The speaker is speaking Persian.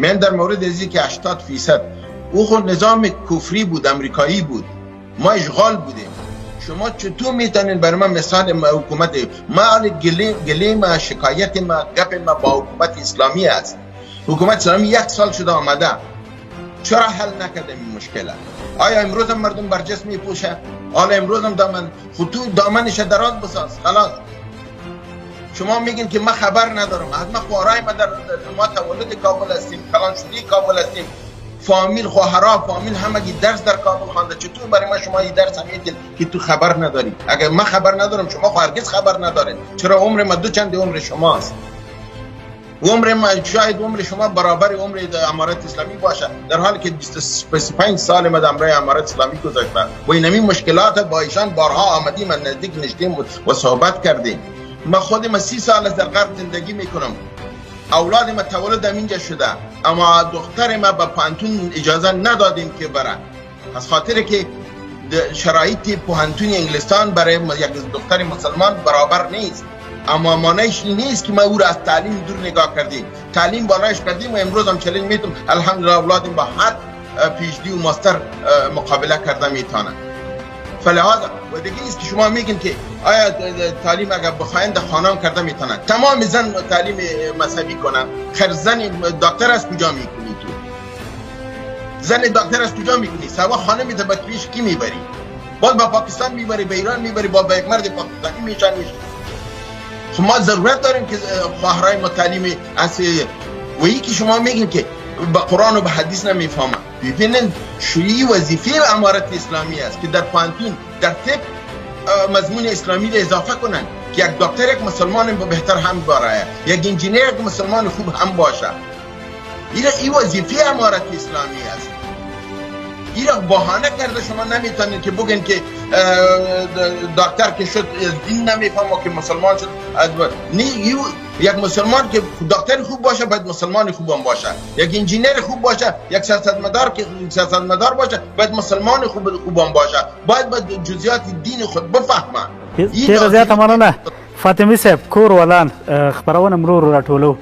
من در مورد ازی که 80% او خود نظام کفری بود، امریکایی بود، ما اشغال بودیم. شما چطور میتونین برای من مثال حکومت ما گله ما شکایت ما گپ ما با حکومت اسلامی است. حکومت اسلامی 1 سال شده آمده، چرا حل نکرده این مشکل؟ آیا امروز هم مردم برجسته میپوشه؟ حالا امروز هم دامن خطوط دامنش دراز بساز. خلاص شما میگین که ما خبر ندارم، حتما خوارای ما تولد کابل هستیم، کلان شدی کابل هستیم، فامیل خواهرها فامیل همگی درس در کابل خوانده، چطور برای ما شما این درس میدید که تو خبر نداری؟ اگر من خبر ندارم شما هرگز خبر ندارید. چرا عمر ما دو چند عمر شماست؟ عمر ما شاید عمر شما برابر عمر امارت اسلامی باشه، در حالی که 25 سال ما در امارت اسلامی گذاشته و این مشکلات با ایشان بارها آمدیم، من نزدیک نشدیم و صحبت کردیم. ما خودم 30 سال در غرب زندگی میکنم، اولاد ما تولد اینجا شده، اما دختر ما به پانتون اجازه ندادیم که بره، از خاطر که شرایط پانتون انگلستان برای یک دختر مسلمان برابر نیست. اما مانعش این نیست که ما او را از تعلیم دور نگاه کردیم، تعلیم بالایش کردیم و امروز هم چلنج میتونم الحمدلله اولادم با هر PhD و ماستر مقابله کرده میتونن. فلهذا و دیگه است که شما میگین که آیا تعلیم اگر بخواین در خانم کرده میتونن، تمام زن تعلیم مذهبی کنن، خیر زن دکتر از کجا میکنی تو؟ زن دکتر از کجا میکنی؟ سوا خانم تبکریش کی میبری؟ باز با پاکستان میبری، به ایران میبری، با یک مرد پاکستانی میشن میشه. خب ما ضرورت داریم که خواهرای ما تعلیم از و یکی شما میگین که به قرآن و به حدیث نمیفهمن. ببینن شویی وظیفه امارت اسلامی است که در پانتون در طب مضمون اسلامی را اضافه کنن که یک دکتر یک مسلمان بهتر هم باره، یک انجینیر یک مسلمان خوب هم باشه. این وظیفه امارت اسلامی است. این را بهانه کرده شما نمیتونید که بگین که دکتر که شد دین نمیفهمه که مسلمان شد. یک مسلمان که دکتر خوب باشه باید مسلمان خوب هم باشه، یک انجینیر خوب باشه، یک سیاستمدار باشه باید مسلمان خوب هم باشه، باید جزئیات دین خود بفهمه. ډیره زیاته مننه فاطمه صاحب. کور ولان خبرونه مرور راټولو